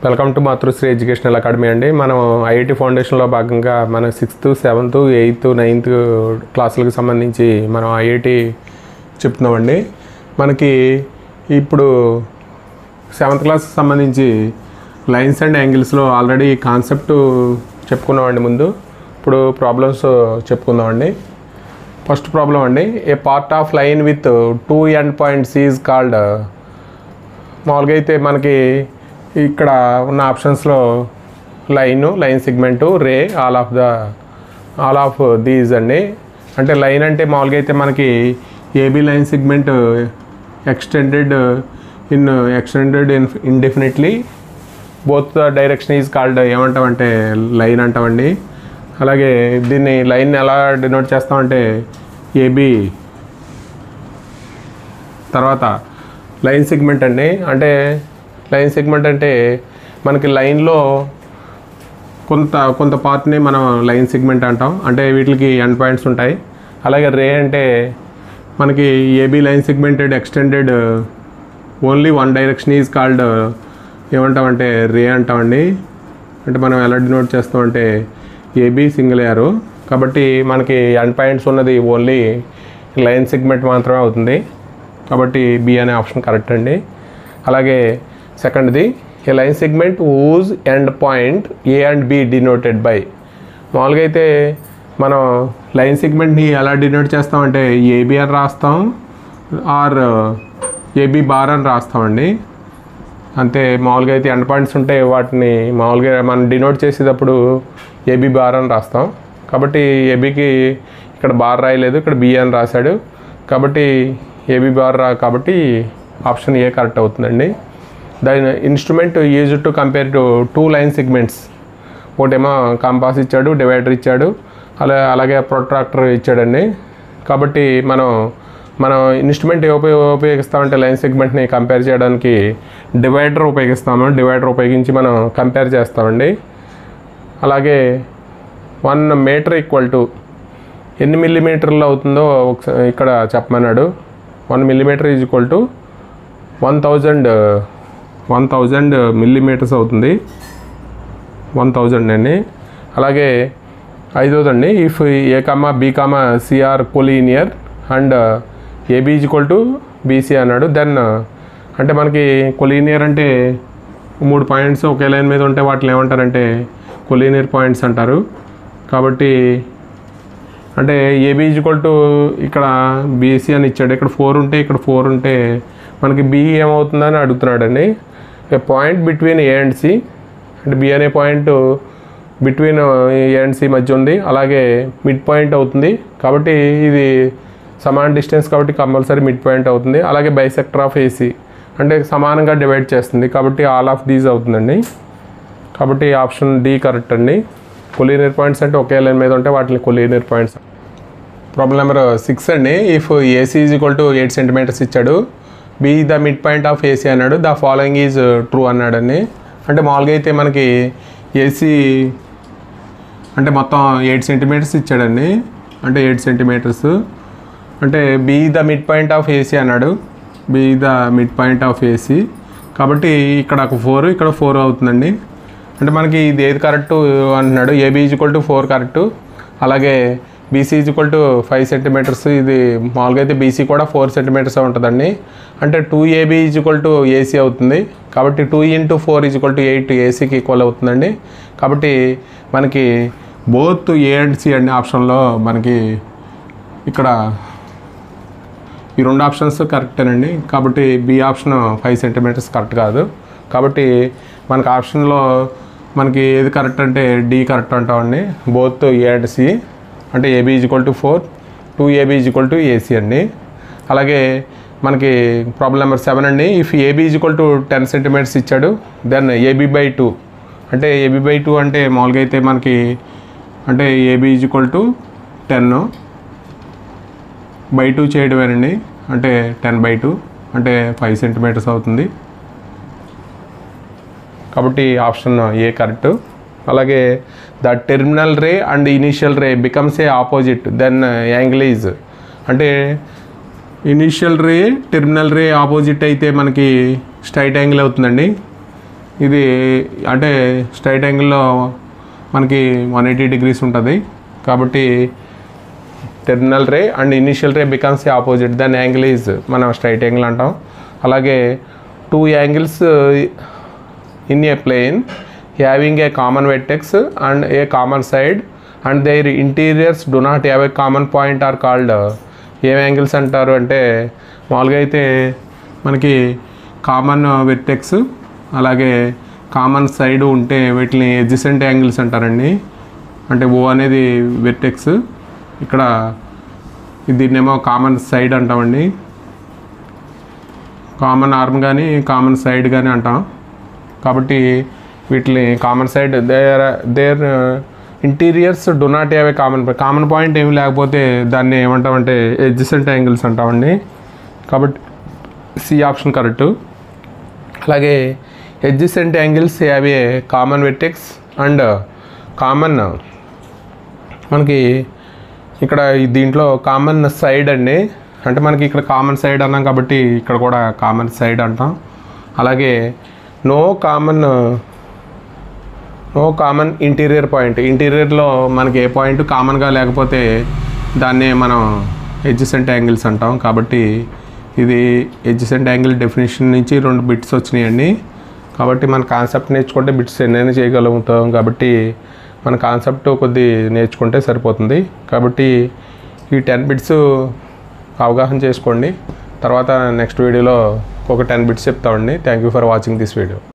Welcome to Matrusri educational academy అండి. మనం IIT ఫౌండేషన్లో భాగంగా మన 6th, 7th, 8th, 9th క్లాసులకు సంబంధించి మనం ఐఐటి చెప్తున్నామండి. మనకి ఇప్పుడు 7th క్లాస్కి సంబంధించి లైన్స్ అండ్ యాంగిల్స్లో ఆల్రెడీ కాన్సెప్ట్ చెప్పుకున్నామండి. ముందు ఇప్పుడు ప్రాబ్లమ్స్ చెప్పుకుందామండి. ఫస్ట్ ప్రాబ్లం అండి, a part of line with 2 end points is called. మామూలుగా అయితే మనకి ఇక్కడ ఉన్న ఆప్షన్స్లో line segment, ray, all of these అండి. అంటే లైన్ అంటే మామూలుగా అయితే మనకి AB line segment extended indefinitely both the direction is called ఏమంటామంటే లైన్ అంటామండి. అలాగే దీన్ని లైన్ ఎలా డినోట్ చేస్తామంటే ఏబీ. తర్వాత లైన్ సెగ్మెంట్ అండి. అంటే లైన్ సెగ్మెంట్ అంటే మనకి లైన్లో కొంత పార్ట్ని మనం లైన్ సెగ్మెంట్ అంటాం. అంటే వీటికి ఎండ్ పాయింట్స్ ఉంటాయి. అలాగే రే అంటే మనకి AB line segmented extended only one direction is called ఏమంటామంటే రే అంటామండి. అంటే మనం ఎలా డినోట్ చేస్తామంటే ఏబీ సింగిల్ యారో. కాబట్టి మనకి ఎండ్ పాయింట్స్ ఉన్నది ఓన్లీ లైన్ సెగ్మెంట్ మాత్రమే అవుతుంది. కాబట్టి బి అనే ఆప్షన్ కరెక్ట్ అండి. అలాగే సెకండ్ది, a line segment whose end point A and B denoted by. మామూలుగా అయితే మనం లైన్ సెగ్మెంట్ని ఎలా డినోట్ చేస్తామంటే ఏబి అని రాస్తాం, ఆర్ ఏబి బార్ అని రాస్తామండి. అంతే. మామూలుగా అయితే ఎండ్ పాయింట్స్ ఉంటే వాటిని మామూలుగా మనం డినోట్ చేసేటప్పుడు ఏబి బార్ అని రాస్తాం. కాబట్టి ఏబికి ఇక్కడ బార్ రాయలేదు, ఇక్కడ బి అని రాశాడు. కాబట్టి ఏబి బార్ కాబట్టి ఆప్షన్ ఏ కరెక్ట్ అవుతుందండి. The instrument use to compare to 2 line segments. ఒకటేమో కంపాస్ ఇచ్చాడు, డివైడర్ ఇచ్చాడు, అలాగే ప్రొట్రాక్టర్ ఇచ్చాడండి. కాబట్టి మనం ఇన్స్ట్రుమెంట్ ఉపయోగిస్తామంటే లైన్ సెగ్మెంట్ని కంపేర్ చేయడానికి డివైడర్ ఉపయోగిస్తాము. డివైడర్ ఉపయోగించి మనం కంపేర్ చేస్తామండి. అలాగే 1 మీటర్ ఈక్వల్ టు ఎన్ని మిల్లీమీటర్లు అవుతుందో ఇక్కడ చెప్పమన్నాడు. 1 millimetre is equal to 1000 millimetres అవుతుంది. 1000 అండి. అలాగే 5వదండి, if A comma B comma C are collinear and AB is equal to BC అన్నాడు. దెన్ అంటే మనకి కొలీనియర్ అంటే 3 పాయింట్స్ ఒకే లైన్ మీద ఉంటే వాటిని ఏమంటారంటే కొలీనియర్ పాయింట్స్ అంటారు. కాబట్టి అంటే ఏబీ ఈజ్ ఈక్వల్ టు ఇక్కడ బీసీ అని ఇచ్చాడు. ఇక్కడ 4 ఉంటే ఇక్కడ 4 ఉంటే మనకి బి ఏమవుతుందని అడుగుతున్నాడండి. A point between A and C, అంటే బి అనే పాయింట్ బిట్వీన్ ఏ అండ్ సి మధ్య ఉంది. అలాగే మిడ్ పాయింట్ అవుతుంది. కాబట్టి ఇది సమాన డిస్టెన్స్ కాబట్టి కంపల్సరీ మిడ్ పాయింట్ అవుతుంది. అలాగే బైసెక్టర్ ఆఫ్ ఏసీ అంటే సమానంగా డివైడ్ చేస్తుంది. కాబట్టి ఆల్ ఆఫ్ దీస్ అవుతుందండి. కాబట్టి ఆప్షన్ డి కరెక్ట్ అండి. కొలీనియర్ పాయింట్స్ అంటే ఒకే లైన్ మీద ఉంటే వాటిని కొలీనియర్ పాయింట్స్. ప్రాబ్లం నెంబర్ 6 అండి, if AC is equal to 8 centimetres ఇచ్చాడు, B the mid point of AC అన్నాడు, ద ఫాలోయింగ్ ఈజ్ ట్రూ అన్నాడండి. అంటే మామూలుగా అయితే మనకి ఏసీ అంటే మొత్తం 8 సెంటీమీటర్స్ ఇచ్చాడండి. అంటే 8 సెంటీమీటర్స్ అంటే B the mid point of AC అన్నాడు. B the mid point of AC కాబట్టి ఇక్కడ ఒక 4 ఇక్కడ 4 అవుతుందండి. అంటే మనకి ఇది ఏది కరెక్టు అంటున్నాడు. AB is equal to 4 correct. అలాగే BC is equal to 5 centimetres. ఇది మామూలుగా అయితే బీసీ కూడా 4 సెంటీమీటర్స్ ఉంటుందండి. అంటే 2AB is equal to AC అవుతుంది. కాబట్టి 2 × 4 ఈజ్ ఈక్వల్ టు 8 ఏసీకి ఈక్వల్ అవుతుందండి. కాబట్టి మనకి బోత్ ఏ అండ్ సి అండి ఆప్షన్లో మనకి ఇక్కడ ఈ 2 ఆప్షన్స్ కరెక్టేనండి. కాబట్టి బి ఆప్షన్ 5 సెంటీమీటర్స్ కరెక్ట్ కాదు. కాబట్టి మనకి ఆప్షన్లో మనకి ఏది కరెక్ట్ అంటే డి కరెక్ట్ అంటామండి. బోత్ ఏ అండ్ సి అంటే AB is equal to 4, 2AB is equal to AC అండి. అలాగే మనకి ప్రాబ్లం నెంబర్ 7 అండి, if AB is equal to 10 centimetres ఇచ్చాడు, దెన్ AB/2 అంటే AB/2 అంటే మామూలుగా అయితే మనకి అంటే ఏబీ ఈజ్ ఈక్వల్ టు 10/2 చేయడమేనండి. అంటే 10/2 అంటే 5 సెంటీమీటర్స్ అవుతుంది. కాబట్టి ఆప్షన్ ఏ కరెక్ట్. అలాగే the terminal ray and initial ray becomes a opposite, then angle is. అంటే initial ray terminal ray opposite అయితే మనకి స్ట్రైట్ యాంగిల్ అవుతుందండి. ఇది అంటే స్ట్రైట్ యాంగిల్లో మనకి 180 degrees ఉంటుంది కాబట్టి terminal ray and initial ray becomes opposite, దాని యాంగిల్ ఈజ్ మనం స్ట్రైట్ యాంగిల్ అంటాం. అలాగే 2 angles in a plane having a common vertex and a common side and their interiors do not have a common point are called ఏం angles అంటారు అంటే, మామూలుగా అయితే మనకి కామన్ వెర్టెక్స్ అలాగే కామన్ సైడ్ ఉంటే వీటిని ఎడ్జసెంట్ యాంగిల్స్ అంటారండి. అంటే ఓ అనేది వెర్టెక్స్, ఇక్కడ దీన్నేమో కామన్ సైడ్ అంటామండి. కామన్ ఆర్మ్ కానీ కామన్ సైడ్ కానీ అంటాం. కాబట్టి వీటిని common side their interiors do not have a common point ఏమి లేకపోతే దాన్ని ఏమంటామంటే ఎడ్జసెంట్ యాంగిల్స్ అంటామండి. కాబట్టి సి ఆప్షన్ కరెక్ట్. అలాగే adjacent angles have a common vertex and common, మనకి ఇక్కడ దీంట్లో కామన్ సైడ్ అండి, అంటే మనకి ఇక్కడ కామన్ సైడ్ అన్నాం కాబట్టి ఇక్కడ కూడా కామన్ సైడ్ అంటాం. అలాగే నో కామన్ ఇంటీరియర్ పాయింట్, ఇంటీరియర్లో మనకి ఏ పాయింట్ కామన్గా లేకపోతే దాన్నే మనం ఎడ్జసెంట్ యాంగిల్స్ అంటాం. కాబట్టి ఇది ఎడ్జసెంట్ యాంగిల్ డెఫినేషన్ నుంచి 2 బిట్స్ వచ్చినాయండి. కాబట్టి మన కాన్సెప్ట్ నేర్చుకుంటే బిట్స్ ఎన్నైనా చేయగలుగుతాం. కాబట్టి మన కాన్సెప్ట్ కొద్ది నేర్చుకుంటే సరిపోతుంది. కాబట్టి ఈ 10 బిట్స్ అవగాహన చేసుకోండి. తర్వాత నెక్స్ట్ వీడియోలో ఒక 10 బిట్స్ చెప్తామండి. Thank you for watching this video.